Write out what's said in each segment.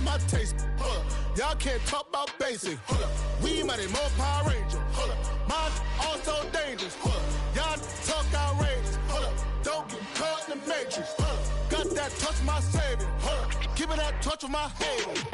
pop my taste. Hold up. Y'all can't talk about basic. Hold up. We mighty more Power Ranger. Hold up. Mine also dangerous. Hold up. Y'all talk outrageous. Hold up. Don't get caught in the matrix. Hold up. Got that touch my savior. Hold up. Give me that touch of my haters.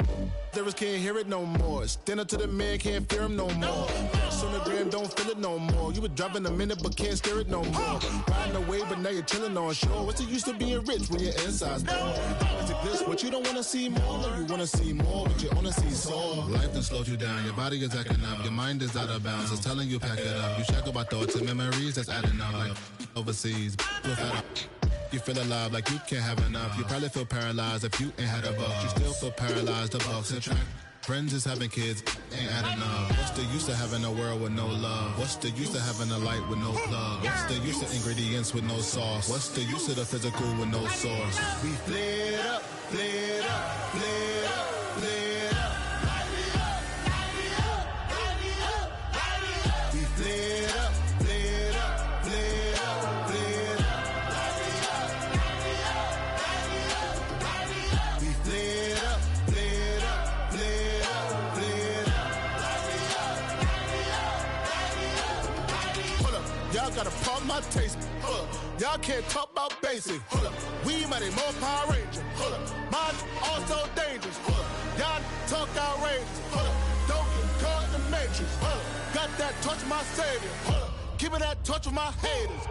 Lyrics can't hear it no more. Stand up to the man, can't fear him no more. Sonogram don't feel it no more. You were driving a minute but can't steer it no more. Riding away but now you're chilling on shore. What's the use of being rich when your inside's poor? It's a glitch, what you don't wanna see more. You wanna see more, but you wanna see sore. Life done slowed you down, your body is acting up. Your mind is out of bounds, it's telling you pack it up. You shackle by thoughts and memories that's adding up. Like overseas, you feel alive like you can't have enough. You probably feel paralyzed if you ain't had a buck. You still feel paralyzed, the bucks and track. Friends is having kids, ain't adding up. What's the use of having a world with no love? What's the use of having a light with no plug? What's the use of ingredients with no sauce? What's the use of the physical with no source? We flared up, flared up, flared up, flared up. We flared up, flared up, flared up, flared up. We flared up, flared up, flared up, flared up. Hold up, y'all gotta pardon my taste. Hold up, y'all can't talk about basic. Hold up, we mighty more Power Ranger. Hold up, mine also dangerous. Hold up, y'all talk outrageous. Hold up, don't get caught in the matrix. Hold up, got that touch of my savior. Hold up, give me that touch of my haters.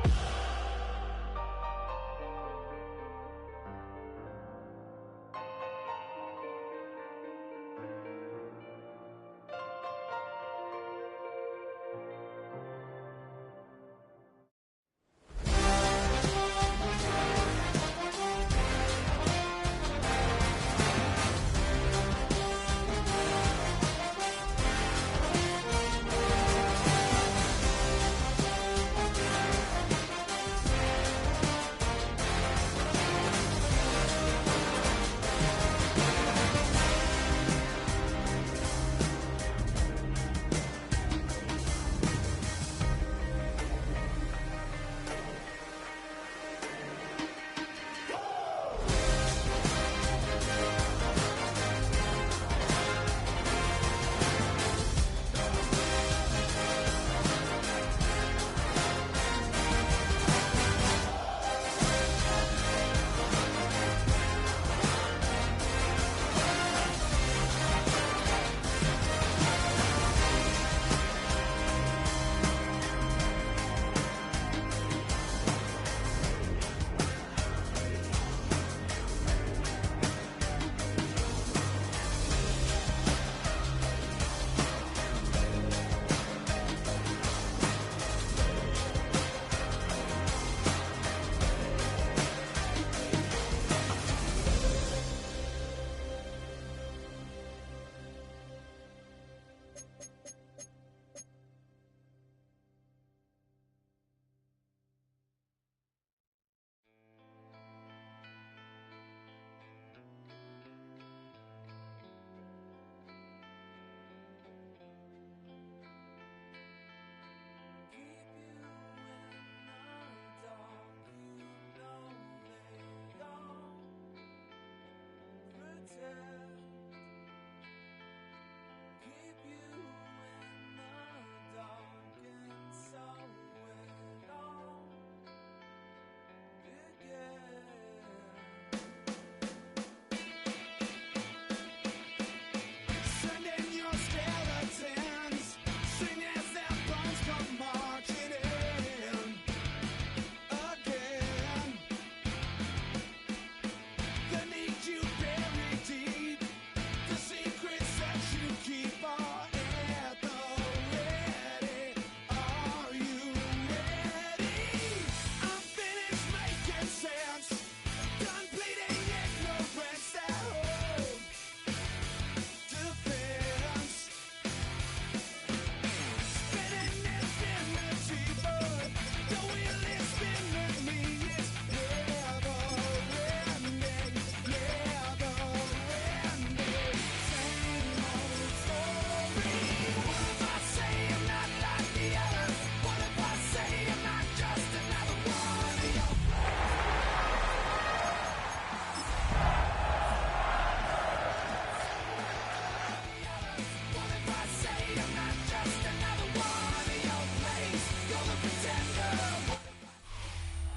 The need you buried deep.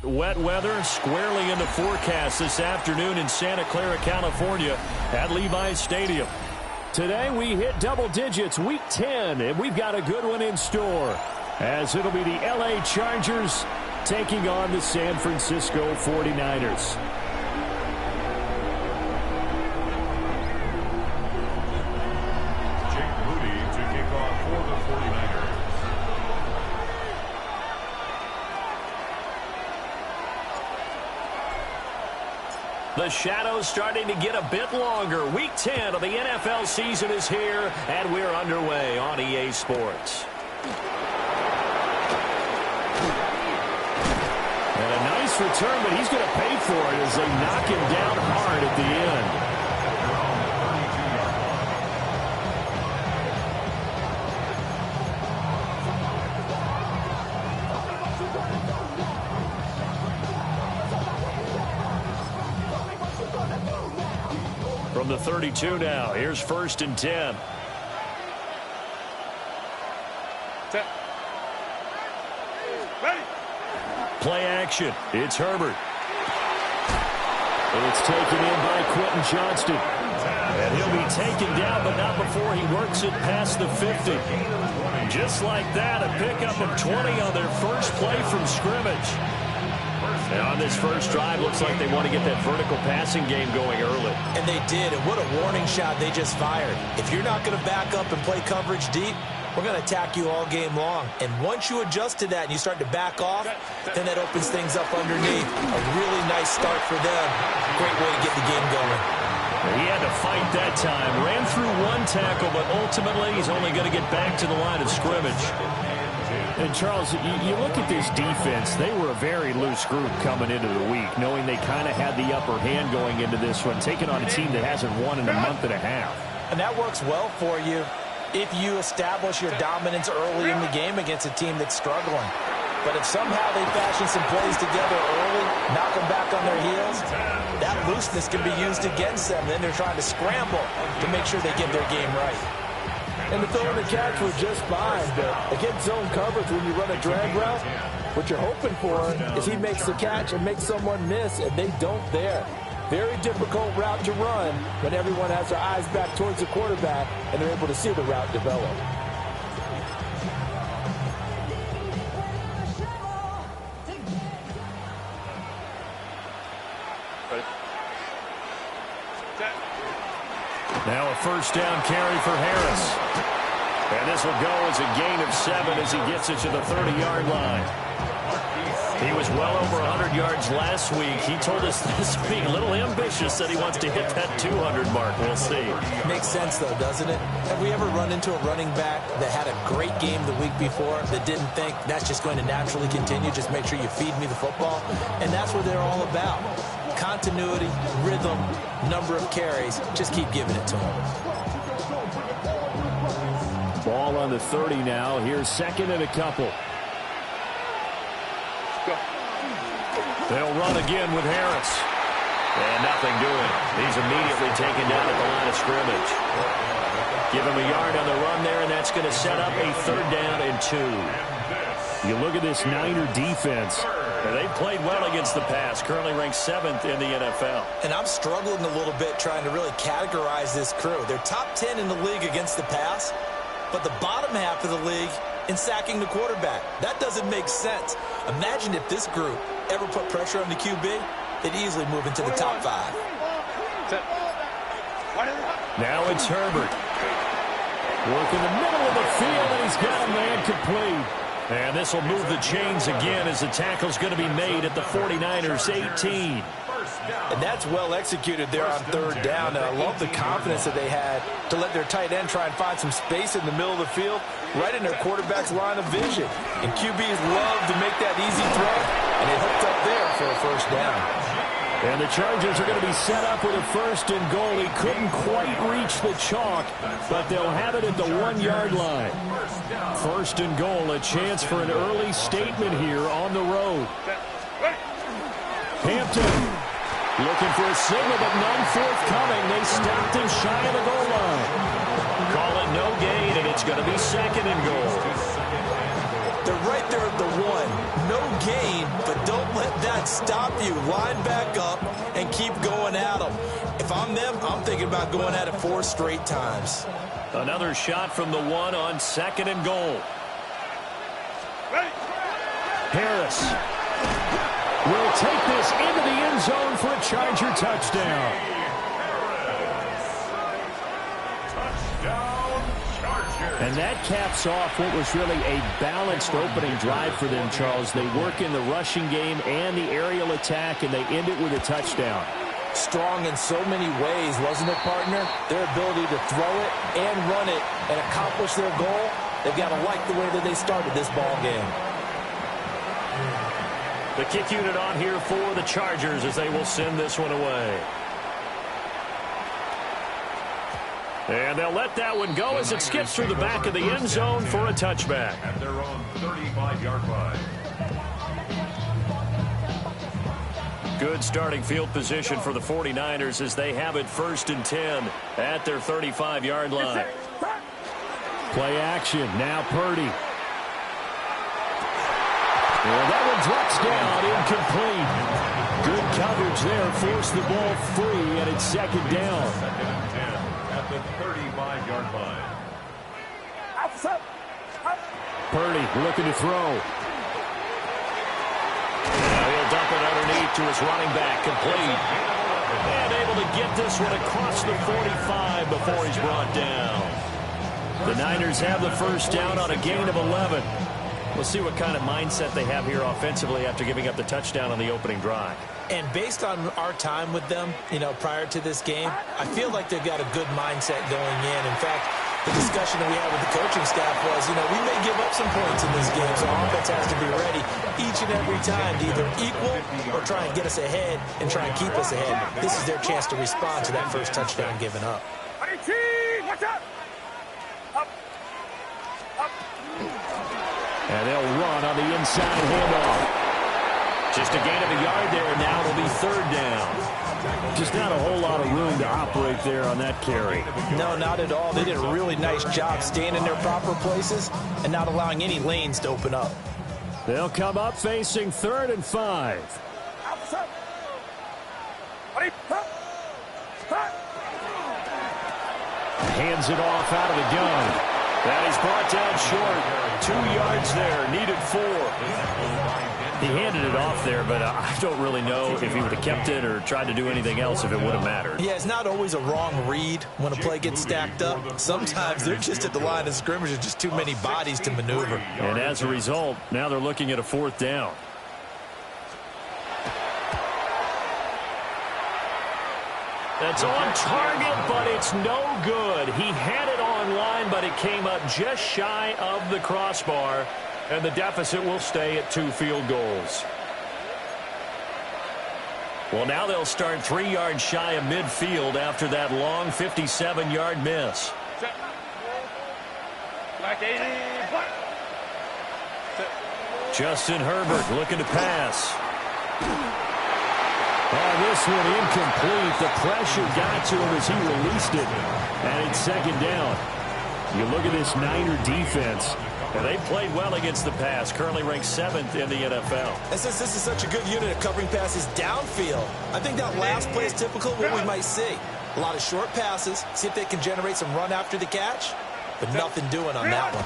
wet weather squarely in the forecast this afternoon in Santa Clara, California at Levi's Stadium. Today we hit double digits, week 10, and we've got a good one in store, as it'll be the LA Chargers taking on the San Francisco 49ers. The shadow's starting to get a bit longer. Week 10 of the NFL season is here, and we're underway on EA Sports. And a nice return, but he's going to pay for it as they knock him down hard at the end. From the 32 now, here's 1st and 10. Play action. It's Herbert. It's taken in by Quentin Johnston. And he'll be taken down, but not before he works it past the 50. Just like that, a pickup of 20 on their first play from scrimmage. And on this first drive, looks like they want to get that vertical passing game going early. And they did, and what a warning shot they just fired. If you're not going to back up and play coverage deep, we're going to attack you all game long. And once you adjust to that and you start to back off, then that opens things up underneath. A really nice start for them. Great way to get the game going. He had to fight that time. Ran through one tackle, but ultimately he's only going to get back to the line of scrimmage. And, Charles, you look at this defense, they were a very loose group coming into the week, knowing they kind of had the upper hand going into this one, taking on a team that hasn't won in a month and a half. And that works well for you if you establish your dominance early in the game against a team that's struggling. But if somehow they fashion some plays together early, knock them back on their heels, that looseness can be used against them. Then they're trying to scramble to make sure they get their game right. And the throw and the catch was just fine, but against zone coverage, when you run a drag route, what you're hoping for is he makes the catch and makes someone miss, and they don't there. Very difficult route to run when everyone has their eyes back towards the quarterback and they're able to see the route develop. Now a first down carry for Harris. And this will go as a gain of 7 as he gets it to the 30-yard line. He was well over 100 yards last week. He told us this week, a little ambitious, that he wants to hit that 200 mark. We'll see. Makes sense, though, doesn't it? Have we ever run into a running back that had a great game the week before that didn't think that's just going to naturally continue? Just make sure you feed me the football. And that's what they're all about. Continuity, rhythm, number of carries. Just keep giving it to him. Ball on the 30 now. Here's 2nd and a couple. They'll run again with Harris. And nothing doing. He's immediately taken down at the line of scrimmage. Give him a yard on the run there, and that's going to set up a 3rd down and 2. You look at this Niner defense. And they've played well against the pass, currently ranked 7th in the NFL. And I'm struggling a little bit trying to really categorize this crew. They're top 10 in the league against the pass, but the bottom half of the league in sacking the quarterback. That doesn't make sense. Imagine if this group ever put pressure on the QB, they'd easily move into the top 5. Now it's Herbert. Working the middle of the field, and he's got a man complete. And this will move the chains again as the tackle's going to be made at the 49ers 18. And that's well executed there on 3rd down. And I love the confidence that they had to let their tight end try and find some space in the middle of the field, right in their quarterback's line of vision. And QBs love to make that easy throw, and they hooked up there for a 1st down. And the Chargers are going to be set up with a 1st and goal. He couldn't quite reach the chalk, but they'll have it at the 1-yard line. 1st and goal, a chance for an early statement here on the road. Hampton looking for a signal, but none forthcoming. They stopped him shy of the goal line. Call it no gain, and it's going to be 2nd and goal. They're right right there at the 1. No gain, but don't let that stop you. Line back up and keep going at them. If I'm them, I'm thinking about going at it 4 straight times. Another shot from the 1 on 2nd and goal. Harris will take this into the end zone for a Charger touchdown. And that caps off what was really a balanced opening drive for them, Charles. They work in the rushing game and the aerial attack, and they end it with a touchdown. Strong in so many ways, wasn't it, partner? Their ability to throw it and run it and accomplish their goal, they've got to like the way that they started this ball game. The kick unit on here for the Chargers as they will send this one away. And they'll let that one go as it skips through the back of the end zone for a touchback. At their own 35-yard line. Good starting field position for the 49ers as they have it 1st and 10 at their 35-yard line. Play action. Now Purdy. And that one drops down, incomplete. Good coverage there, forced the ball free, and it's 2nd down. 2nd and 10 at the 35-yard line. Purdy looking to throw. Now he'll dump it underneath to his running back, complete. And able to get this one across the 45 before he's brought down. The Niners have the 1st down on a gain of 11. We'll see what kind of mindset they have here offensively after giving up the touchdown on the opening drive. And based on our time with them, prior to this game, I feel like they've got a good mindset going in. In fact, the discussion that we had with the coaching staff was, we may give up some points in this game, so our offense has to be ready each and every time to either equal or try and get us ahead and try and keep us ahead. This is their chance to respond to that first touchdown given up. And they'll run on the inside handoff. Just a gain of a yard there. Now it'll be 3rd down. Just not a whole lot of room to operate there on that carry. No, not at all. They did a really nice job staying in their proper places and not allowing any lanes to open up. They'll come up facing 3rd and 5. Hands it off out of the gun. That is brought down short. 2 yards there, needed 4. He handed it off there, but I don't really know if he would have kept it or tried to do anything else if it would have mattered. Yeah, it's not always a wrong read when a play gets stacked up. Sometimes they're just at the line of scrimmage with just too many bodies to maneuver. And as a result, now they're looking at a 4th down. That's on target, but it's no good. He had it on line, but it came up just shy of the crossbar, and the deficit will stay at 2 field goals. Well, now they'll start 3 yards shy of midfield after that long 57-yard miss. Justin Herbert looking to pass. This one incomplete. The pressure got to him as he released it. And it's 2nd down. You look at this Niner defense. And they played well against the pass. Currently ranked 7th in the NFL. And since this is such a good unit of covering passes downfield, I think that last play is typical of what we might see. A lot of short passes. See if they can generate some run after the catch. But nothing doing on that one.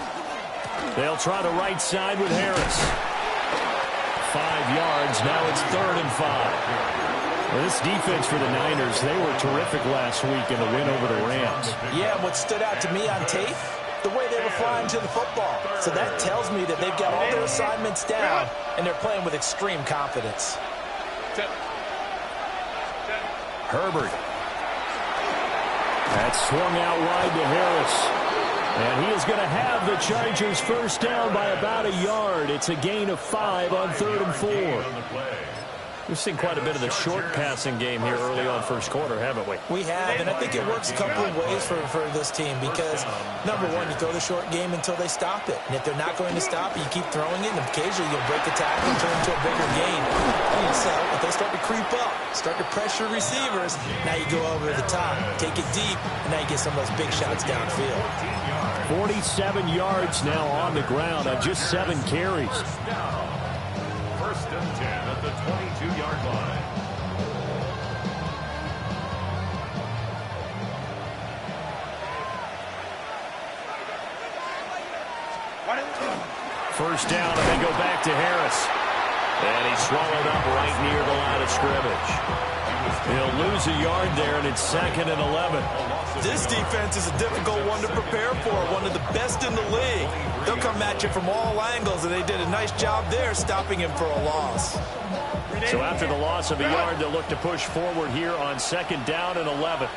They'll try the right side with Harris. 5 yards. Now it's 3rd and 5. Well, this defense for the Niners, they were terrific last week in the win over the Rams. Yeah, what stood out to me on tape, the way they were flying to the football. So that tells me that they've got all their assignments down, and they're playing with extreme confidence. Herbert. That's swung out wide to Harris. And he is going to have the Chargers 1st down by about a yard. It's a gain of 5 on 3rd and 4. We've seen quite a bit of the short passing game here early on first quarter, haven't we? We have, and I think it works a couple of ways for this team because, number one, you throw the short game until they stop it. And if they're not going to stop it, you keep throwing it, and occasionally you'll break the tackle and turn into a bigger gain. And so if they start to creep up, start to pressure receivers, now you go over the top, take it deep, and now you get some of those big shots downfield. 47 yards now on the ground on just 7 carries. First and 10 at the 22-yard line. First down, and they go back to Harris. And he's swallowed up right near the line of scrimmage. He'll lose a yard there, and it's 2nd and 11. This defense is a difficult one to prepare for, one of the best in the league. They'll come at you from all angles, and they did a nice job there stopping him for a loss. So after the loss of a yard, they'll look to push forward here on 2nd down and 11.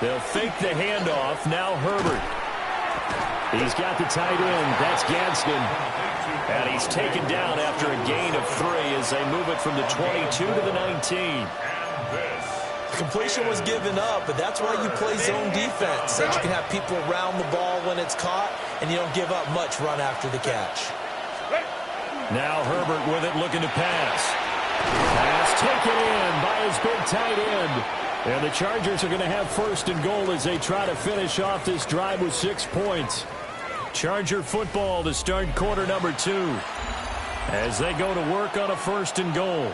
They'll fake the handoff. Now Herbert. He's got the tight end. That's Gadsden. And he's taken down after a gain of 3 as they move it from the 22 to the 19. Completion was given up, but that's why you play zone defense, so that you can have people around the ball when it's caught, and you don't give up much run after the catch. Now Herbert with it, looking to pass. Pass taken in by his big tight end. And the Chargers are going to have 1st and goal as they try to finish off this drive with 6 points. Charger football to start quarter number 2 as they go to work on a 1st and goal.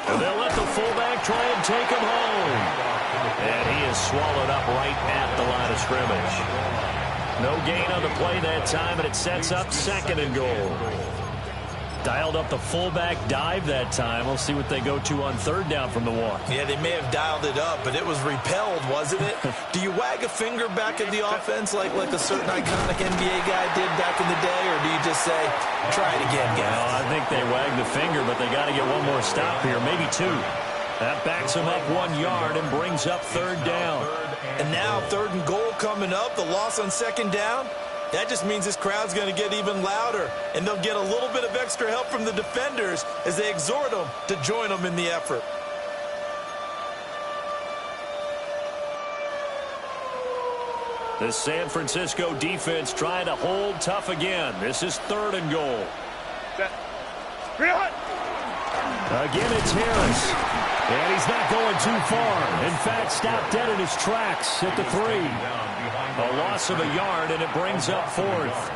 And they'll let the fullback try and take him home. And he is swallowed up right at the line of scrimmage. No gain on the play that time, and it sets up 2nd and goal. Dialed up the fullback dive that time. We'll see what they go to on 3rd down from the walk. Yeah, they may have dialed it up, but it was repelled, wasn't it? Do you wag a finger back at the offense like a certain iconic NBA guy did back in the day, or do you just say, try it again, guys? No, I think they wag the finger, but they got to get one more stop here, maybe 2. That backs them up 1 yard and brings up 3rd down. And now 3rd and goal coming up, the loss on 2nd down. That just means this crowd's going to get even louder, and they'll get a little bit of extra help from the defenders as they exhort them to join them in the effort. The San Francisco defense trying to hold tough again. This is 3rd and goal. Again, it's Harris. And he's not going too far. In fact, stopped dead in his tracks at the 3. A loss of a yard, and it brings up 4th.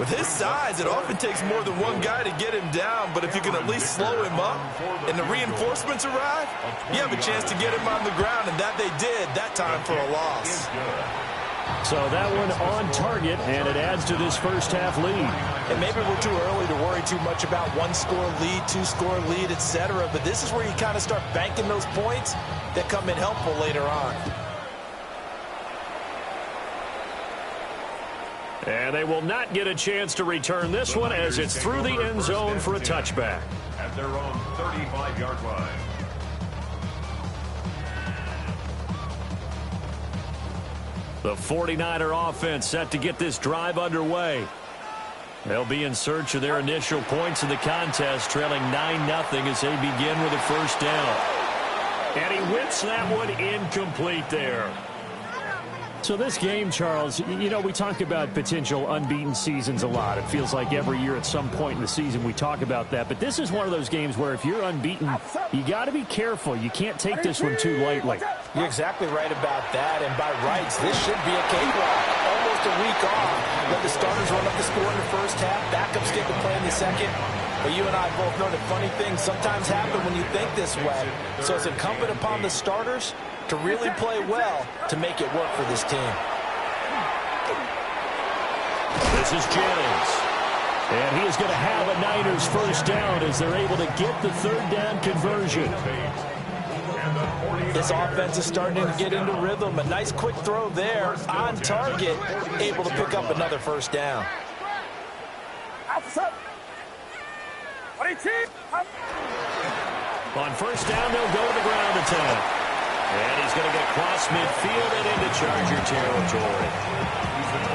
With his size, it often takes more than one guy to get him down, but if you can at least slow him up and the reinforcements arrive, you have a chance to get him on the ground, and that they did that time for a loss. So that one on target, and it adds to this first half lead. And maybe we're too early to worry too much about 1-score lead, 2-score lead, etc., but this is where you kind of start banking those points that come in helpful later on. And they will not get a chance to return this one as it's through the end zone for a touchback. At their own 35-yard line. The 49er offense set to get this drive underway. They'll be in search of their initial points in the contest, trailing 9-0 as they begin with a 1st down. And he whips that one incomplete there. So this game, Charles, you know, we talk about potential unbeaten seasons a lot. It feels like every year at some point in the season we talk about that. But this is one of those games where if you're unbeaten, you got to be careful. You can't take this one too lightly. You're exactly right about that. And by rights, this should be a cakewalk. Almost a week off. Let the starters run up the score in the first half. Backups get to play in the second. But you and I both know that funny things sometimes happen when you think this way. So it's incumbent upon the starters to really play well to make it work for this team. This is Jennings. And he is going to have a Niners 1st down as they're able to get the 3rd down conversion. This offense is starting to get into rhythm. A nice quick throw there on target, able to pick up another 1st down. On first down, they'll go to the ground attack. And he's going to get across midfield and into Charger territory.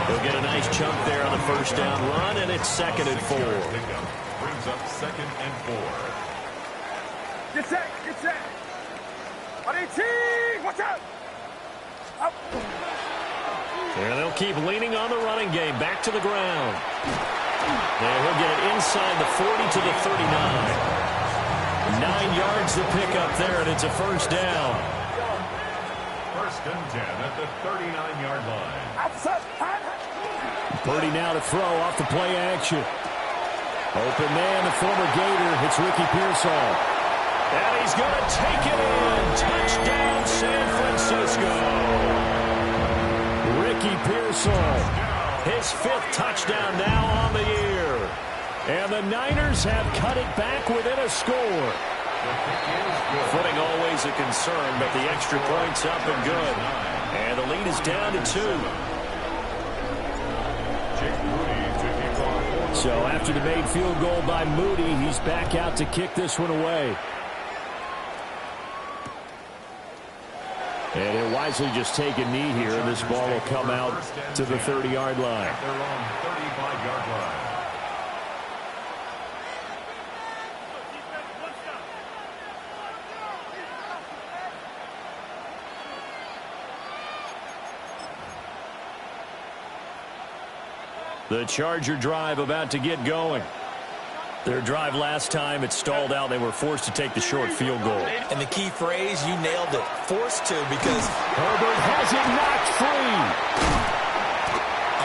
He'll get a nice chunk there on the first down run, and it's 2nd and 4. Brings up 2nd and 4. Get set, get set. Watch out. Up. And they'll keep leaning on the running game. Back to the ground. And he'll get it inside the 40 to the 39. 9 yards to pick up there, and it's a first down. 1st and 10 at the 39-yard line. Purdy now to throw off the play action. Open man, the former Gator. It's Ricky Pearsall. And he's going to take it in. Touchdown, San Francisco. Ricky Pearsall. His 5th touchdown now on the year. And the Niners have cut it back within a score. Footing always a concern, but the extra point's up and good. And the lead is down to 2. So after the made field goal by Moody, he's back out to kick this one away. And he'll wisely just take a knee here, and this ball will come out to the 30-yard line. They're on 35-yard line. The Charger drive about to get going. Their drive last time, it stalled out. They were forced to take the short field goal. And the key phrase, you nailed it, forced to, because Herbert has it knocked free.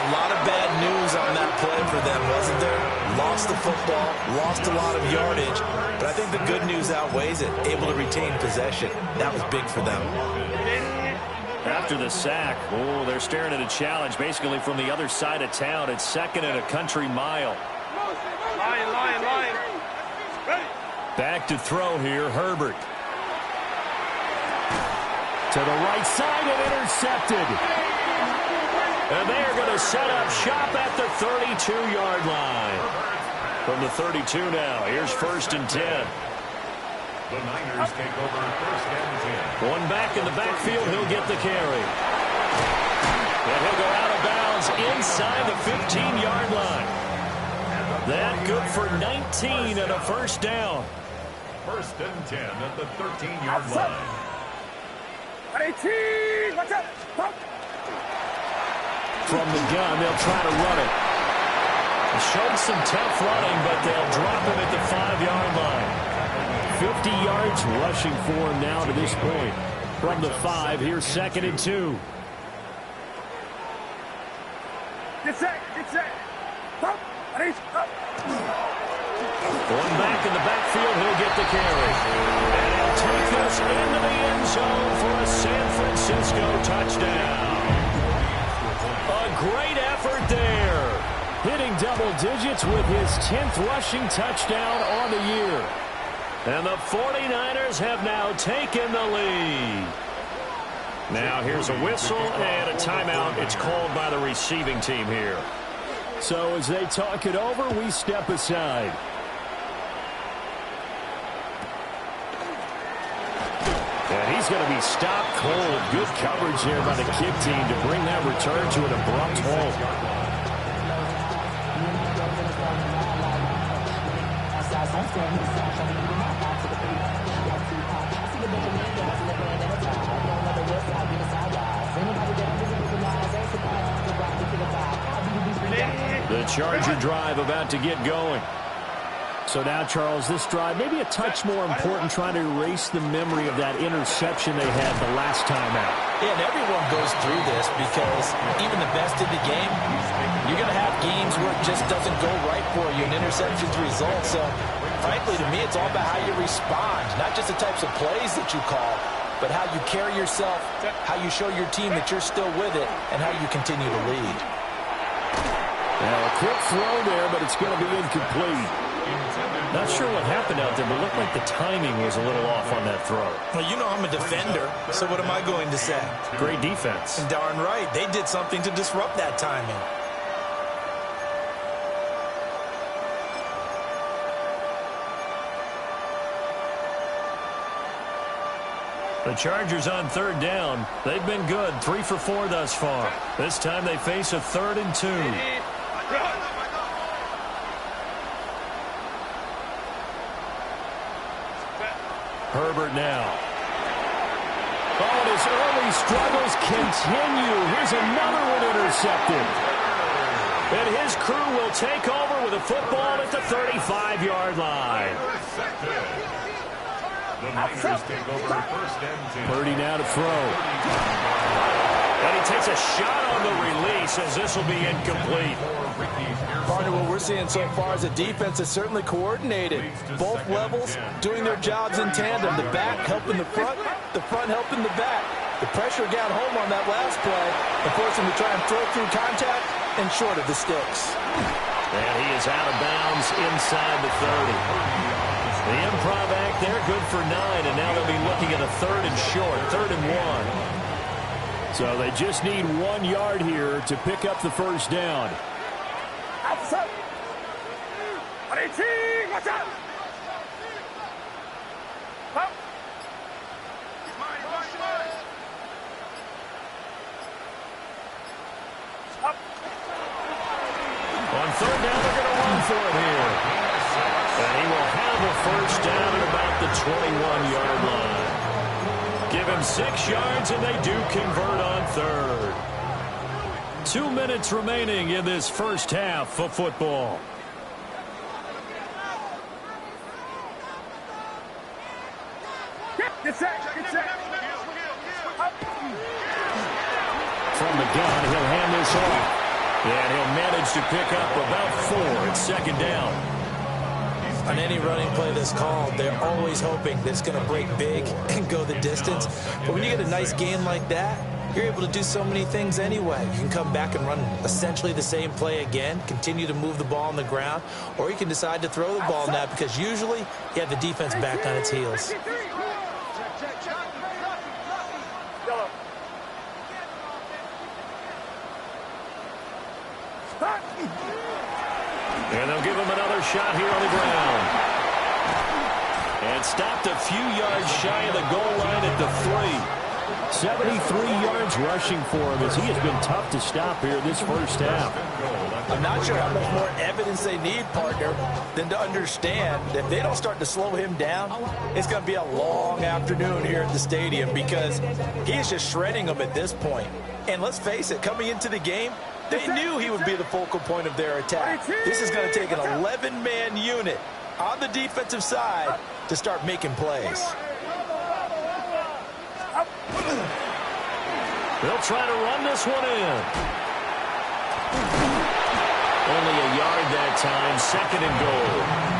a lot of bad news on that play for them, wasn't there? Lost the football, lost a lot of yardage, but I think the good news outweighs it. Able to retain possession. That was big for them. After the sack, oh, they're staring at a challenge basically from the other side of town. It's 2nd and a country mile. Line. Ready. Back to throw here, Herbert. To the right side and intercepted. And they're going to set up shop at the 32-yard line. From the 32 now, here's 1st and 10. The Niners take over 1st and 10. One back in the backfield, he'll get the carry. And he'll go out of bounds inside the 15-yard line. That good for 19 and a first down. 1st and 10 at the 13-yard line. Watch out. From the gun, they'll try to run it. Showed some tough running, but they'll drop him at the 5-yard line. 50 yards rushing for him now to this point. From the 5, here's 2nd and 2. Get set. One back in the backfield, he'll get the carry. And he'll take this into the end zone for a San Francisco touchdown. A great effort there. Hitting double digits with his 10th rushing touchdown on the year. And the 49ers have now taken the lead. Now here's a whistle and a timeout. It's called by the receiving team here. So as they talk it over, we step aside. And he's going to be stopped cold. Good coverage there by the kick team to bring that return to an abrupt halt. The Charger drive about to get going. So now, Charles, this drive maybe a touch more important, trying to erase the memory of that interception they had the last time out. Yeah, and everyone goes through this because even the best in the game, you're going to have games where it just doesn't go right for you, and interceptions result. So, frankly, to me, it's all about how you respond, not just the types of plays that you call, but how you carry yourself, how you show your team that you're still with it, and how you continue to lead. Now, a quick throw there, but it's going to be incomplete. Not sure what happened out there, but it looked like the timing was a little off on that throw. Well, you know I'm a defender, so what am I going to say? Great defense. And darn right, they did something to disrupt that timing. The Chargers on third down. They've been good, 3 for 4 thus far. This time they face a 3rd and 2. Herbert now. Oh, and his early struggles continue. Here's another one intercepted. And his crew will take over with a football at the 35-yard line. The Niners take over 1st and 10. Purdy now to throw. And he takes a shot on the release as this will be incomplete. Partner, what we're seeing so far is a defense that's certainly coordinated. Both levels doing their jobs in tandem. The back helping the front helping the back. The pressure got home on that last play and forced him to try and throw through contact and short of the sticks. And he is out of bounds inside the 30. The improv act there, good for 9, and now they'll be looking at a 3rd and short, 3rd and 1. So they just need 1 yard here to pick up the first down. On 3rd down, they're going to run for it here. And he will have a first down at about the 21-yard line. Give him 6 yards, and they do convert on 3rd. 2 minutes remaining in this first half of football. From the gun, he'll hand this off. And he'll manage to pick up about 4 at 2nd down. On any running play that's called, they're always hoping that it's going to break big and go the distance. But when you get a nice gain like that, you're able to do so many things anyway. You can come back and run essentially the same play again, continue to move the ball on the ground, or you can decide to throw the ball now because usually you have the defense back on its heels. And they'll give him another shot here on the ground. And stopped a few yards shy of the goal line at the 3. 73 yards rushing for him as he has been tough to stop here this first half. I'm not sure how much more evidence they need, partner, than to understand that if they don't start to slow him down, it's going to be a long afternoon here at the stadium because he is just shredding them at this point. And let's face it, coming into the game, they knew he would be the focal point of their attack. This is going to take an 11-man unit on the defensive side to start making plays. They'll try to run this one in. Only a yard that time, 2nd and goal.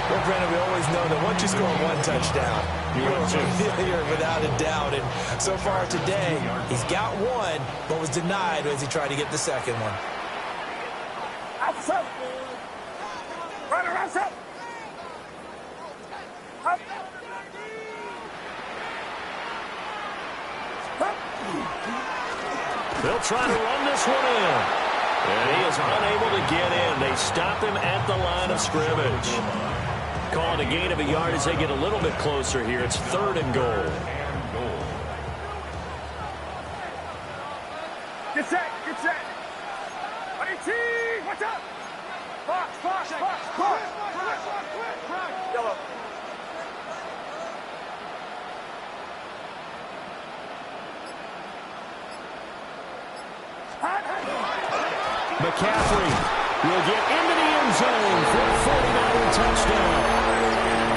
Well, Brandon, we always know that once you score 1 touchdown, you're without a doubt. And so far today, he's got 1, but was denied as he tried to get the 2nd one. They'll try to run this one in. And he is unable to get in. They stop him at the line of scrimmage. Calling a gain of a yard as they get a little bit closer here. It's 3rd and goal. Get set, get set. Watch out. Box. Yellow. McCaffrey will get into the end zone for a 49er touchdown.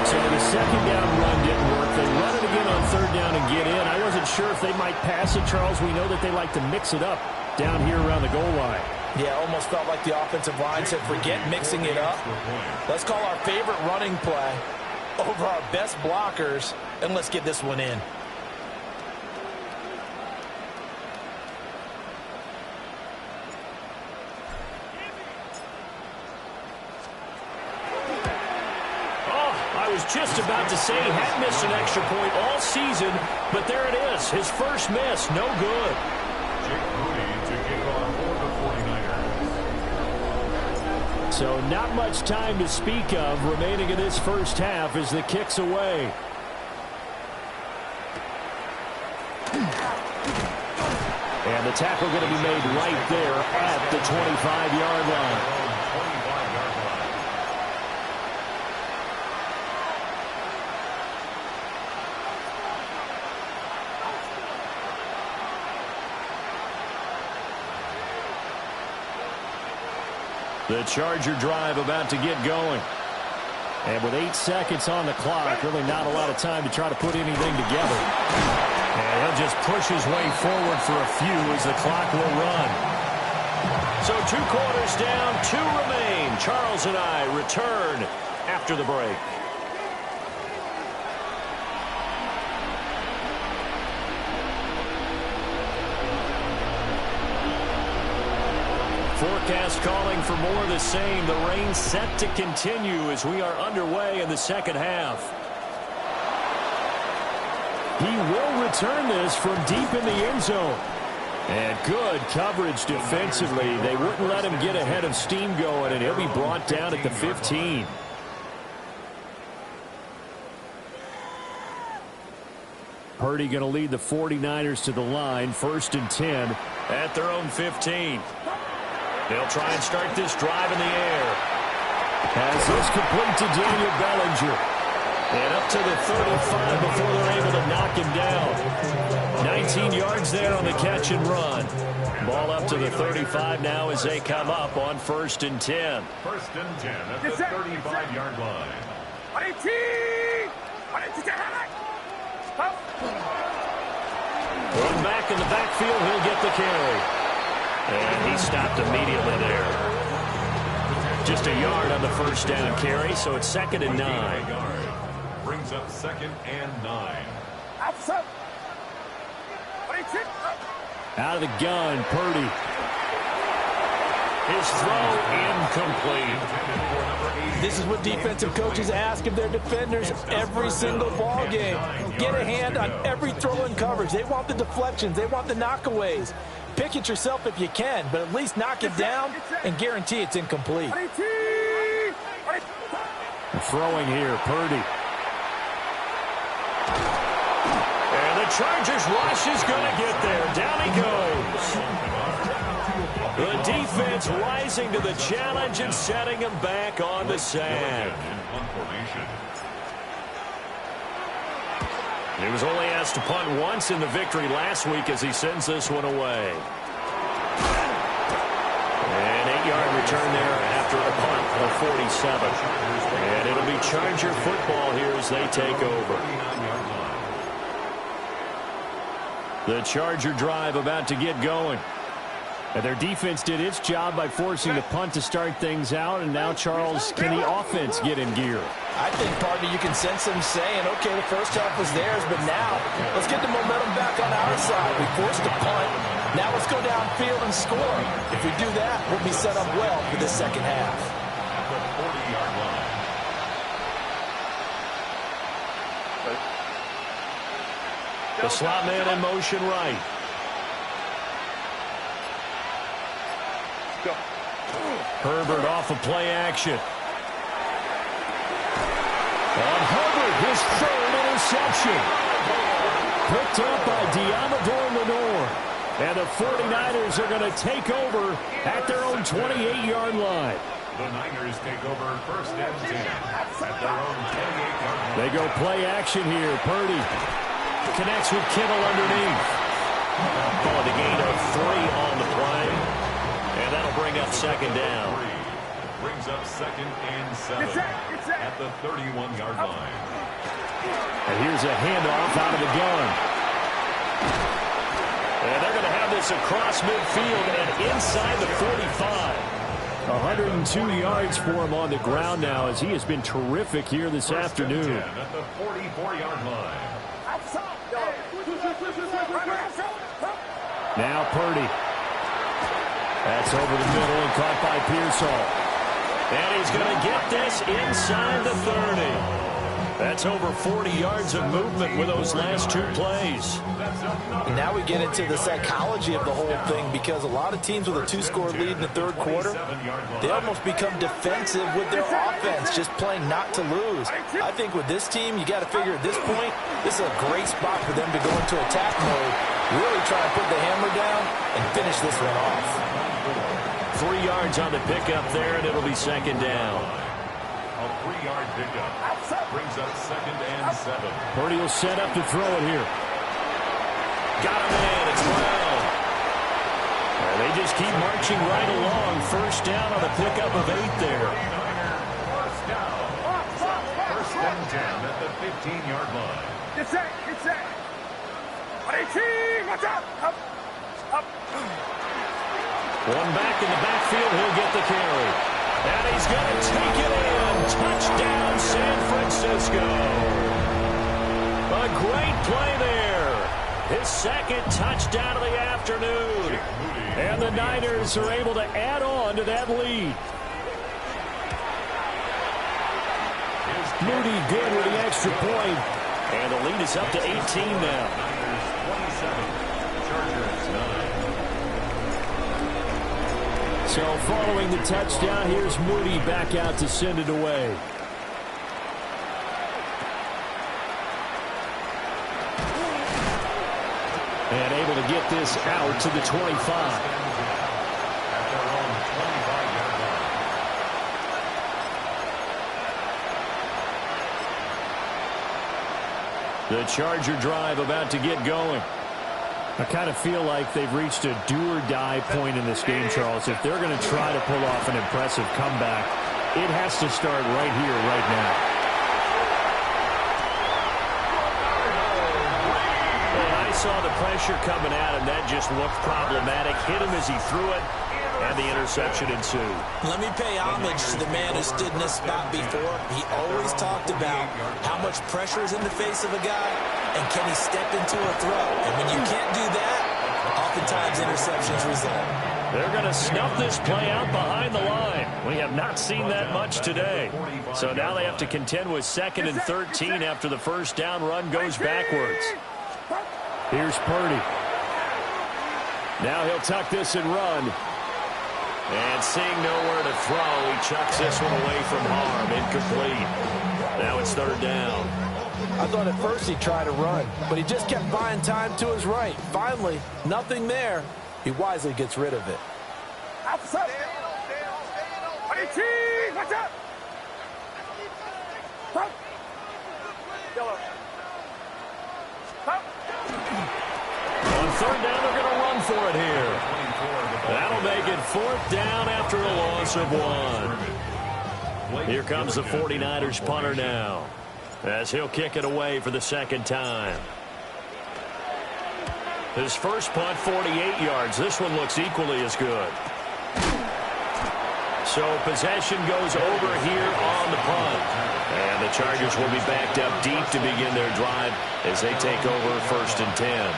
So the 2nd down run didn't work. They run it again on 3rd down and get in. I wasn't sure if they might pass it, Charles. We know that they like to mix it up down here around the goal line. Yeah, almost felt like the offensive line said, forget mixing it up. Let's call our favorite running play over our best blockers, and let's get this one in. Just about to say he had missed an extra point all season, but there it is. His first miss, no good. Jake Moody to kick off for the 49ers. So not much time to speak of remaining in this first half as the kick's away. the tackle going to be made right there at the 25-yard line. The Charger drive about to get going. And with 8 seconds on the clock, really not a lot of time to try to put anything together. And he'll just push his way forward for a few as the clock will run. So 2 quarters down, 2 remain. Charles and I return after the break. Forecast calling for more of the same. The rain set to continue as we are underway in the second half. He will return this from deep in the end zone. And good coverage defensively. They wouldn't let him get ahead of steam going, and he'll be brought down at the 15. Purdy going to lead the 49ers to the line, 1st and 10 at their own 15. They'll try and start this drive in the air. Has this complete to Daniel Bellinger. And up to the 35 before they're able to knock him down. 19 yards there on the catch and run. Ball up to the 35 now as they come up on 1st and 10. 1st and 10 at the 35-yard line. One back in the backfield, he'll get the carry. And he stopped immediately there. Just a yard on the 1st down carry, so it's 2nd and 9. Brings up 2nd and 9. Out of the gun, Purdy. His throw incomplete. This is what defensive coaches ask of their defenders every single ball game. Get a hand on every throw in coverage. They want the deflections. They want the knockaways. Pick it yourself if you can, but at least knock it down and guarantee it's incomplete. Throwing here, Purdy. And the Chargers rush is going to get there. Down he goes. The defense rising to the challenge and setting him back on the sand. He was only asked to punt once in the victory last week as he sends this one away. An 8-yard return there after a punt of 47. And it'll be Charger football here as they take over. The Charger drive about to get going. And their defense did its job by forcing the punt to start things out. And now, Charles, can the offense get in gear? I think, partner, you can sense them saying, okay, the first half was theirs, but now let's get the momentum back on our side. We forced a punt. Now let's go downfield and score. If we do that, we'll be set up well for the second half. The 40-yard line. The slot man in motion right. Herbert off of play action. And Herbert, his 3rd interception. Picked up by Diamador Lenore. And the 49ers are going to take over at their own 28-yard line. The Niners take over 1st and 10 at their own 28-yard line. They go play action here. Purdy connects with Kittle underneath. Call it a gain of 3 on the play. And that'll bring up 2nd down. Brings up 2nd and 7 at the 31-yard line. And here's a handoff out of the gun. And they're going to have this across midfield and inside the 45. 102 yards for him on the ground now as he has been terrific here this afternoon. At the 44-yard line. Now Purdy. That's over the middle and caught by Pearsall. And he's going to get this inside the 30. That's over 40 yards of movement with those last 2 plays. And now we get into the psychology of the whole thing, because a lot of teams with a 2-score lead in the 3rd quarter, they almost become defensive with their offense, just playing not to lose. I think with this team, you got to figure at this point, this is a great spot for them to go into attack mode, really try to put the hammer down and finish this one off. 3 yards on the pickup there, and it'll be second down. A 3-yard pickup brings up 2nd and 7. Purdy will set up to throw it here. Got him in. It's Brown. And they just keep marching right along. First down on the pickup of 8 there. First down. First and 10 at the 15-yard line. Get set. Get set. Watch out. Up. Up. One back in the backfield. He'll get the carry. And he's going to take it in. Touchdown, San Francisco. A great play there. His second touchdown of the afternoon. And the Niners are able to add on to that lead. Moody good with the extra point. And the lead is up to 18 now. Niners 27, Chargers 9. So following the touchdown, here's Moody back out to send it away. And able to get this out to the 25. At their own 25-yard line. The Charger drive about to get going. I kind of feel like they've reached a do-or-die point in this game, Charles. If they're going to try to pull off an impressive comeback, it has to start right here, right now. And I saw the pressure coming at him. That just looked problematic. Hit him as he threw it, and the interception ensued. Let me pay homage to the man who stood in this spot before. He always talked about how much pressure is in the face of a guy, and can he step into a throw. And when you can't do that, oftentimes interceptions result. They're going to snuff this play out behind the line. We have not seen that much today. So now they have to contend with 2nd and 13 after the first down run goes backwards. Here's Purdy. Now he'll tuck this and run. And seeing nowhere to throw, he chucks this one away from harm. Incomplete. Now it's 3rd down. I thought at first he'd try to run, but he just kept buying time to his right. Finally, nothing there. He wisely gets rid of it. Outside. Watch out. Stop. Yellow. Stop. On 3rd down, they're going to run for it here. That'll make it 4th down after a loss of 1. Here comes the 49ers punter now, as he'll kick it away for the 2nd time. His first punt, 48 yards. This one looks equally as good. So possession goes over here on the punt. And the Chargers will be backed up deep to begin their drive as they take over 1st and 10.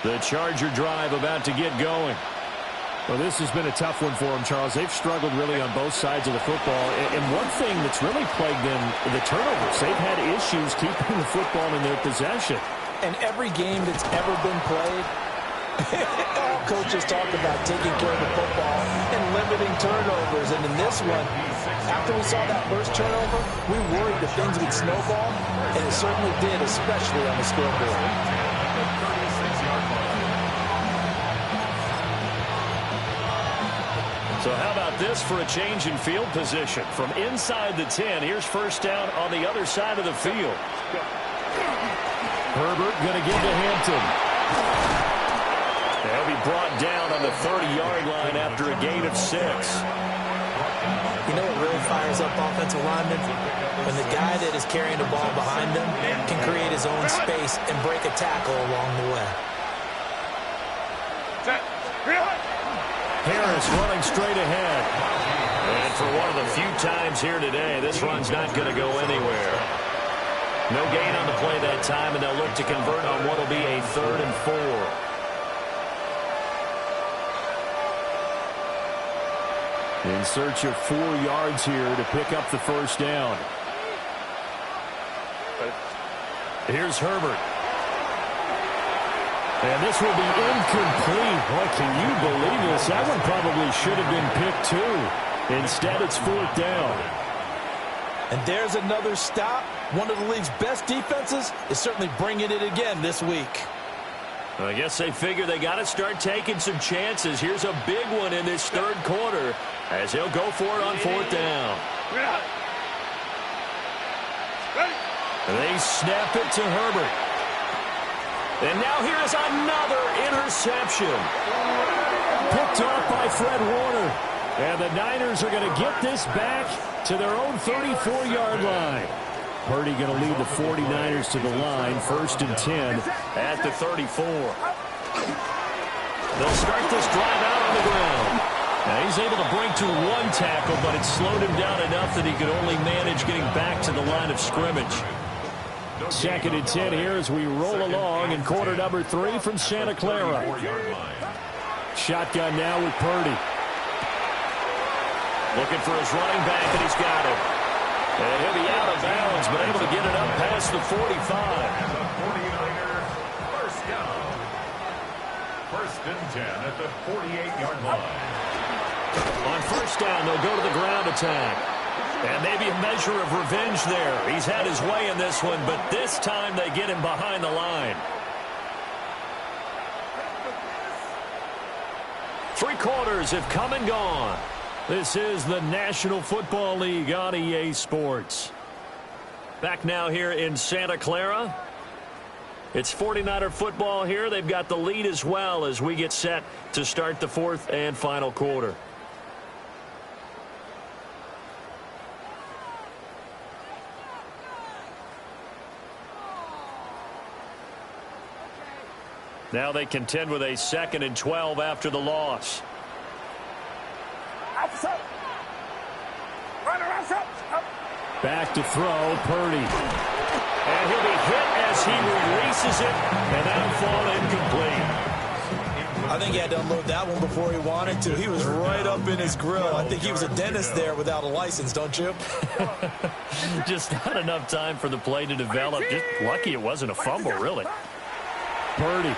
The Charger drive about to get going. Well, this has been a tough one for them, Charles. They've struggled really on both sides of the football. And one thing that's really plagued them, the turnovers. They've had issues keeping the football in their possession. And every game that's ever been played, all coaches talk about taking care of the football and limiting turnovers. And in this one, after we saw that first turnover, we worried that things would snowball, and it certainly did, especially on the scoreboard. So how about this for a change in field position? From inside the 10, here's 1st down on the other side of the field. Herbert going to give to Hampton. They'll be brought down on the 30-yard line after a gain of 6. You know what really fires up offensive linemen? When the guy that is carrying the ball behind them can create his own space and break a tackle along the way. Harris running straight ahead. And for one of the few times here today, this run's not going to go anywhere. No gain on the play that time, and they'll look to convert on what will be a 3rd and 4. In search of 4 yards here to pick up the 1st down. Here's Herbert. And this will be incomplete. Boy, can you believe this? That one probably should have been picked too. Instead, it's 4th down. And there's another stop. One of the league's best defenses is certainly bringing it again this week. I guess they figure they got to start taking some chances. Here's a big one in this 3rd quarter as he'll go for it on 4th down. They snap it to Herbert. And now here is another interception. Picked off by Fred Warner. And the Niners are going to get this back to their own 34-yard line. Purdy going to lead the 49ers to the line, 1st and 10 at the 34. They'll start this drive out on the ground. Now he's able to bring to 1 tackle, but it slowed him down enough that he could only manage getting back to the line of scrimmage. 2nd and 10 here as we roll along in quarter number 3 from Santa Clara. Shotgun now with Purdy. Looking for his running back, and he's got it. And he'll be out of bounds, but able to get it up past the 45. And the 49ers, 1st down. 1st and 10 at the 48-yard line. On 1st down, they'll go to the ground attack. And maybe a measure of revenge there. He's had his way in this one, but this time they get him behind the line. 3 quarters have come and gone. This is the National Football League on EA Sports. Back now here in Santa Clara. It's 49er football here. They've got the lead as well as we get set to start the 4th and final quarter. Now they contend with a 2nd and 12 after the loss. Back to throw, Purdy. And he'll be hit as he releases it, and that'll fall incomplete. I think he had to unload that one before he wanted to. He was right up in his grill. I think he was a dentist there without a license, don't you? Just not enough time for the play to develop. Just lucky it wasn't a fumble, really. Purdy.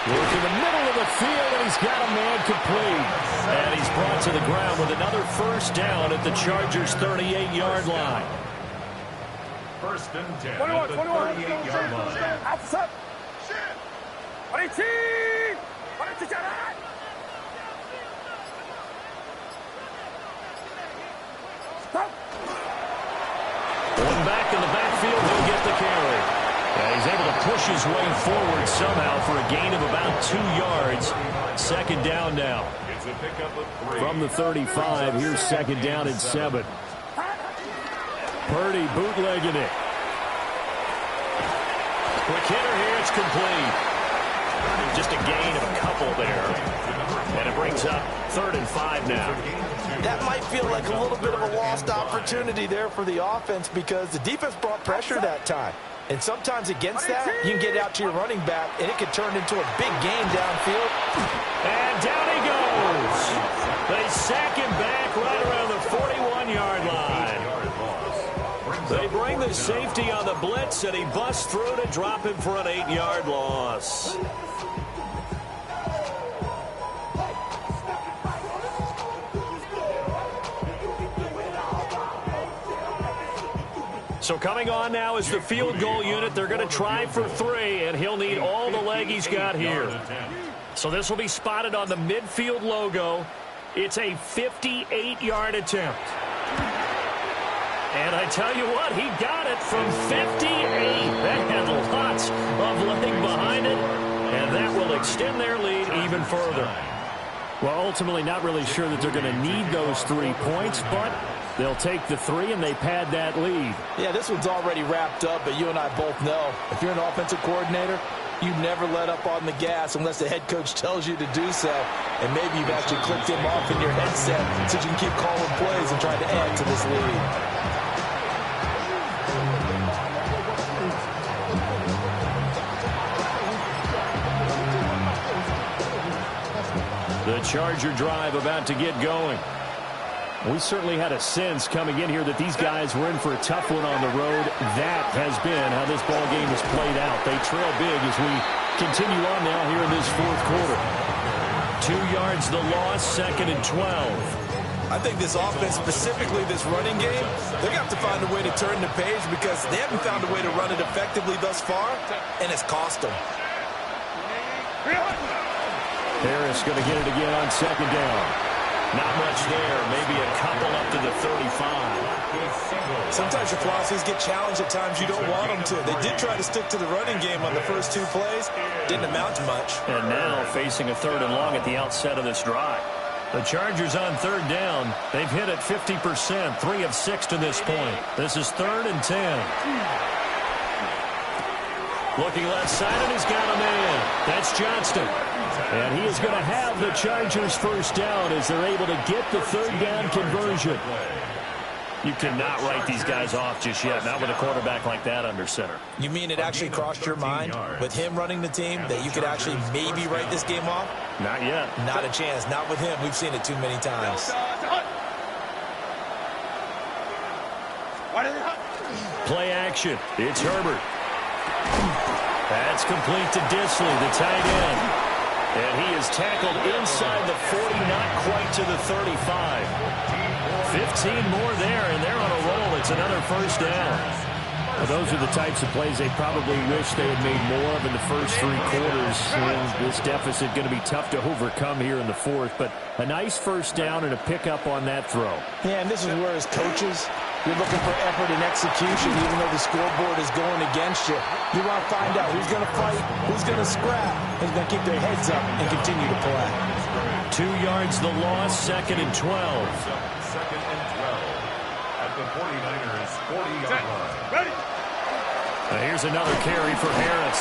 Look in the middle of the field, and he's got a man complete. And he's brought to the ground with another 1st down at the Chargers' 38-yard line. 1st and 10 at the 38-yard line. One back in the backfield, he'll get the carry. He's able to push his way forward somehow for a gain of about 2 yards. 2nd down now. It's a pickup of 3. From the 35, here's 2nd down and 7. Purdy bootlegging it. Quick hitter here, it's complete. Just a gain of a couple there. And it brings up 3rd and 5 now. That might feel like a little bit of a lost opportunity there for the offense because the defense brought pressure that time. And sometimes against that, you can get out to your running back, and it can turn into a big game downfield. And down he goes. They sack him back right around the 41-yard line. They bring the safety on the blitz, and he busts through to drop him for an 8-yard loss. So coming on now is the field goal unit. They're going to try for 3, and he'll need all the leg he's got here. So this will be spotted on the midfield logo. It's a 58-yard attempt. And I tell you what, he got it from 58. That had lots of leg behind it, and that will extend their lead even further. Well, ultimately not really sure that they're going to need those 3 points, but they'll take the 3 and they pad that lead. Yeah, this one's already wrapped up, but you and I both know if you're an offensive coordinator, you never let up on the gas unless the head coach tells you to do so. And maybe you've actually clicked him off in your headset so you can keep calling plays and trying to add to this lead. The Charger drive about to get going. We certainly had a sense coming in here that these guys were in for a tough one on the road. That has been how this ball game has played out. They trail big as we continue on now here in this fourth quarter. 2 yards the loss, 2nd and 12. I think this offense, specifically this running game, they're going to have to find a way to turn the page because they haven't found a way to run it effectively thus far, and it's cost them. Harris going to get it again on 2nd down. Not much there. Maybe a couple up to the 35. Sometimes your philosophies get challenged at times you don't want them to. They did try to stick to the running game on the first 2 plays. Didn't amount to much. And now facing a 3rd and long at the outset of this drive. The Chargers on 3rd down. They've hit it 50%, 3 of 6 to this point. This is 3rd and 10. Looking left side, and he's got a man. That's Johnston. And he is going to have the Chargers first down as they're able to get the 3rd down conversion. You cannot write these guys off just yet, not with a quarterback like that under center. You mean it actually crossed your mind with him running the team that you could actually maybe write this game off? Not yet. Not a chance. Not with him. We've seen it too many times. Play action. It's Herbert. That's complete to Disley, the tight end. And he is tackled inside the 40, not quite to the 35. 15 more there, and they're on a roll. It's another first down. Well, those are the types of plays they probably wish they had made more of in the first 3 quarters. This deficit going to be tough to overcome here in the 4th, but a nice first down and a pickup on that throw. Yeah, and this is where as coaches, you're looking for effort and execution, even though the scoreboard is going against you. You want to find out who's going to fight, who's going to scrap, who's going to keep their heads up and continue to play. 2 yards the loss, 2nd and 12. 2nd and 12 at the 49ers 40-yard line. Ready? Here's another carry for Harris.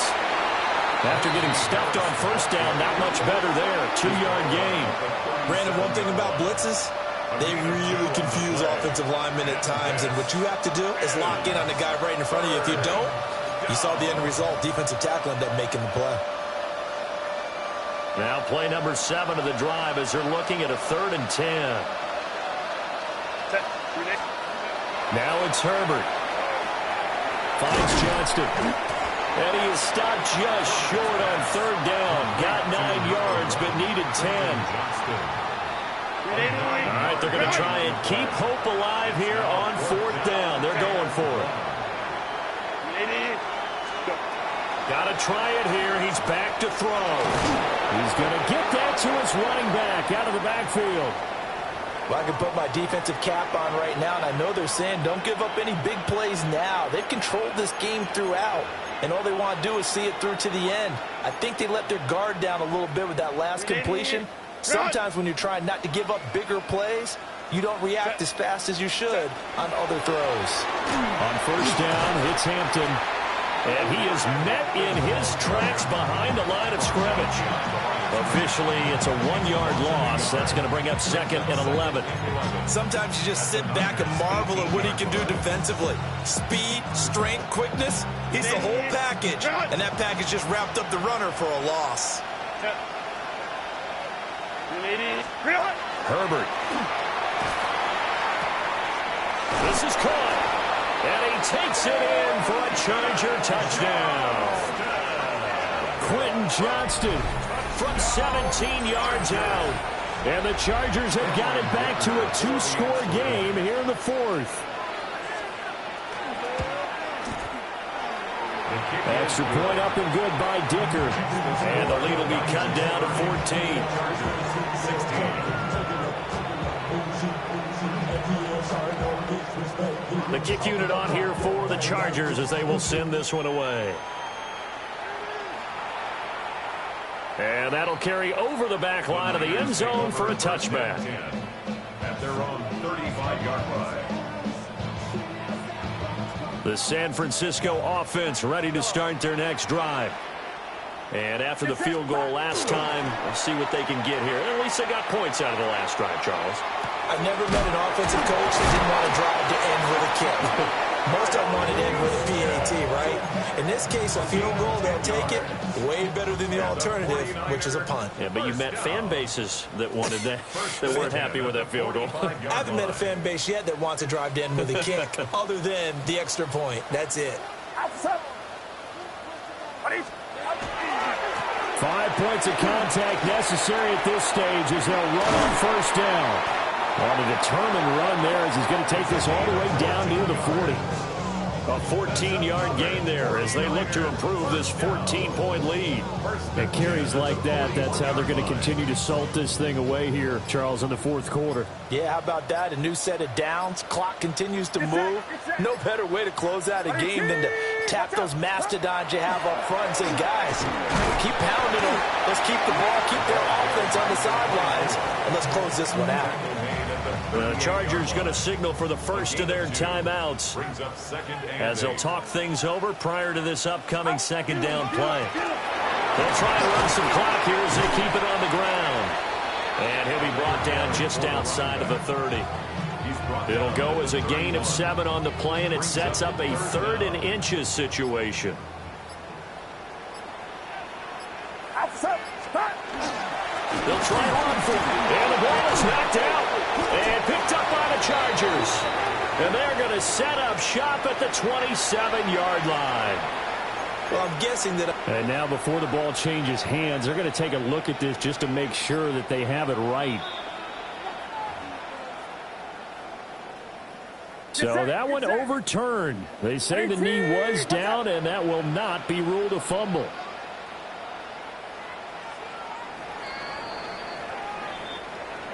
After getting stuffed on first down, not much better there. 2-yard gain. Brandon, one thing about blitzes, they really confuse offensive linemen at times, and what you have to do is lock in on the guy right in front of you. If you don't, you saw the end result. Defensive tackle ended up making the play. Now play number 7 of the drive as they're looking at a 3rd and 10. Now it's Herbert. Finds Johnston. And he is stopped just short on 3rd down. Got 9 yards, but needed 10. All right, they're going to try and keep hope alive here on 4th down. They're going for it. Got to try it here. He's back to throw. He's going to get that to his running back out of the backfield. Well, I can put my defensive cap on right now, and I know they're saying don't give up any big plays now. They've controlled this game throughout, and all they want to do is see it through to the end. I think they let their guard down a little bit with that last completion. Sometimes when you're trying not to give up bigger plays, you don't react as fast as you should on other throws. On first down, hits Hampton. And he is met in his tracks behind the line of scrimmage. Officially, it's a 1-yard loss. That's going to bring up 2nd and 11. Sometimes you just sit back and marvel at what he can do defensively. Speed, strength, quickness, he's the whole package. And that package just wrapped up the runner for a loss. Herbert. This is caught. And he takes it in for a Charger touchdown. Quentin Johnston from 17 yards out. And the Chargers have got it back to a 2-score game here in the 4th. Extra point up and good by Dicker. And the lead will be cut down to 14. The kick unit on here for the Chargers as they will send this one away. And that'll carry over the back line of the end zone for a touchback. At their own 35-yard line. The San Francisco offense ready to start their next drive. And after the field goal last time, we'll see what they can get here. At least they got points out of the last drive, Charles. I've never met an offensive coach that didn't want to drive to end with a kick. Most of them want it in with a PAT, right? In this case, a field goal, they'll take it. Way better than the alternative, which is a punt. Yeah, but you met fan bases that wanted that, that weren't happy with that field goal. I haven't met a fan base yet that wants to drive in with a kick, other than the extra point. That's it. 5 points of contact necessary at this stage as they'll run on first down. On a determined run there as he's going to take this all the way down near the 40. A 14-yard gain there as they look to improve this 14-point lead. At carries like that, that's how they're going to continue to salt this thing away here, Charles, in the fourth quarter. Yeah, how about that? A new set of downs. Clock continues to move. No better way to close out a game than to tap those mastodons you have up front and say, guys, keep pounding them. Let's keep the ball, keep their offense on the sidelines, and let's close this one out. The Chargers going to signal for the first of their timeouts as they'll talk things over prior to this upcoming second down play. They'll try and run some clock here as they keep it on the ground. And he'll be brought down just outside of the 30. It'll go as a gain of 7 on the play, and it sets up a 3rd and inches situation. They'll try and run for it. And the ball is knocked out and picked up by the Chargers. And they're going to set up shop at the 27-yard line. Well, I'm guessing that... And now before the ball changes hands, they're going to take a look at this just to make sure that they have it right. So that one overturned. They say the knee was down, and that will not be ruled a fumble.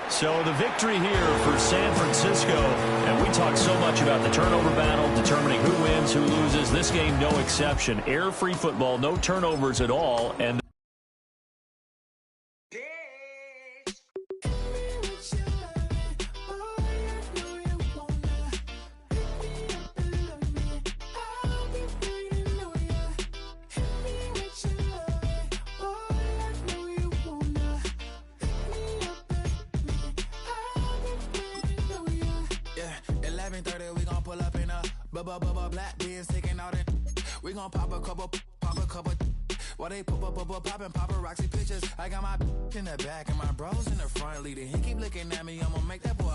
So the victory here for San Francisco, and we talk so much about the turnover battle, determining who wins, who loses. This game, no exception. Air-free football, no turnovers at all, and black beers taking all that. We gon' pop a couple. While they poppin' paparazzi pictures. I got my in the back and my bros in the front leading. He keep looking at me, I'ma make that boy.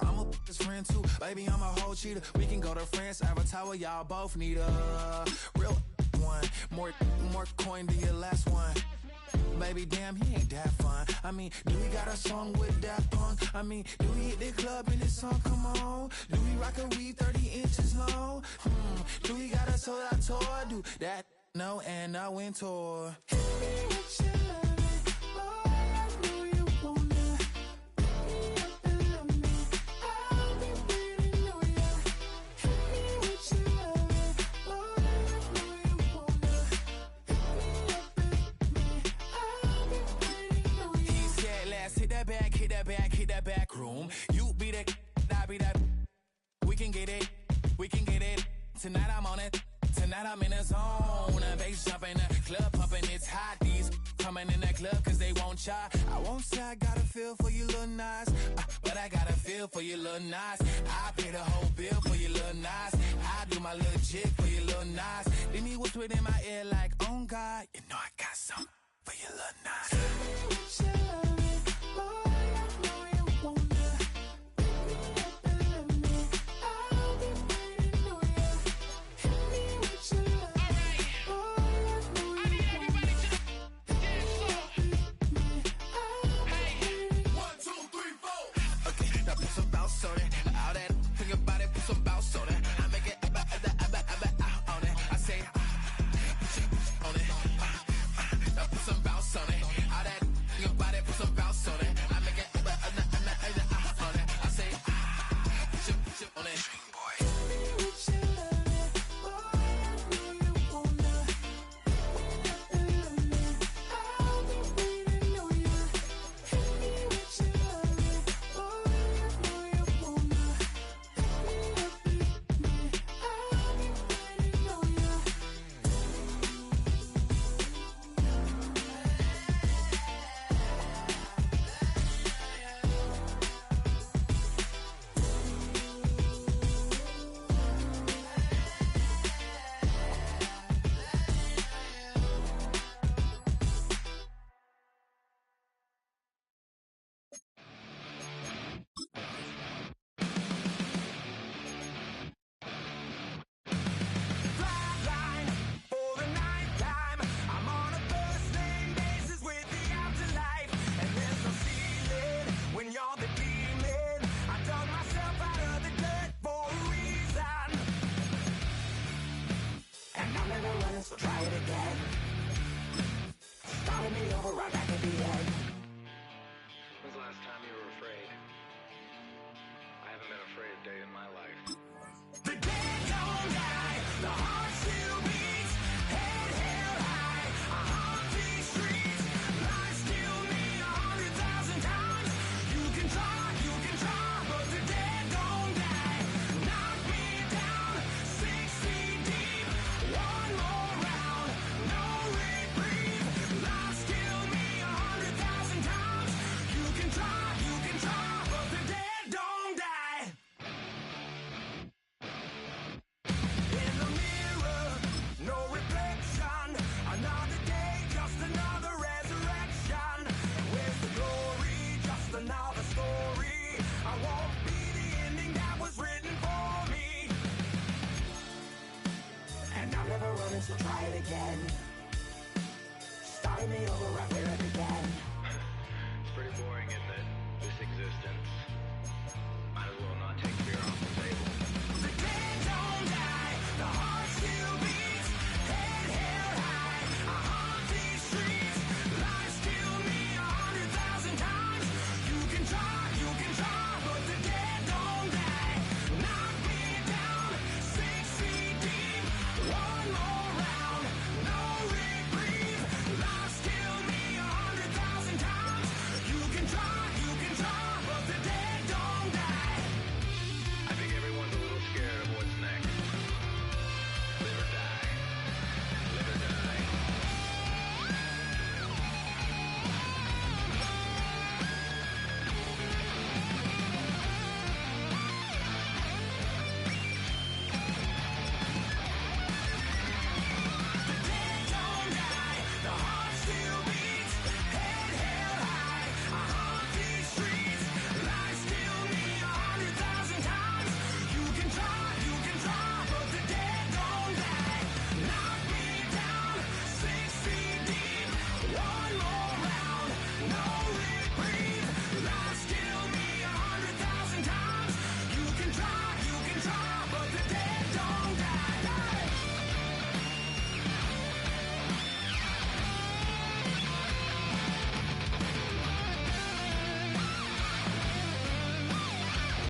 I'm a his friend too, baby, I'm a whole cheater. We can go to France, Avatar, y'all both need a real one. More coin to your last one. Baby, damn, he ain't that fun. I mean, do we got a song with that punk? I mean, do we hit the club in this song? Come on. Do we rock a weed 30 inches long? Do we got a sold out tour? Do that? No, and I went tour. Hit that back room. You be that, I be that. We can get it. Tonight I'm on it. Tonight I'm in a zone. A bass jumping, a club pumping, it's hot. These coming in that club cause they won't try. I won't say I got a feel for you little nice, but I got a feel for you little nice. I pay the whole bill for you little nice. I do my little jig for you little nice. Then he whisper in my ear like, oh God, you know I got something for you little nice. me over, rock me like a cat.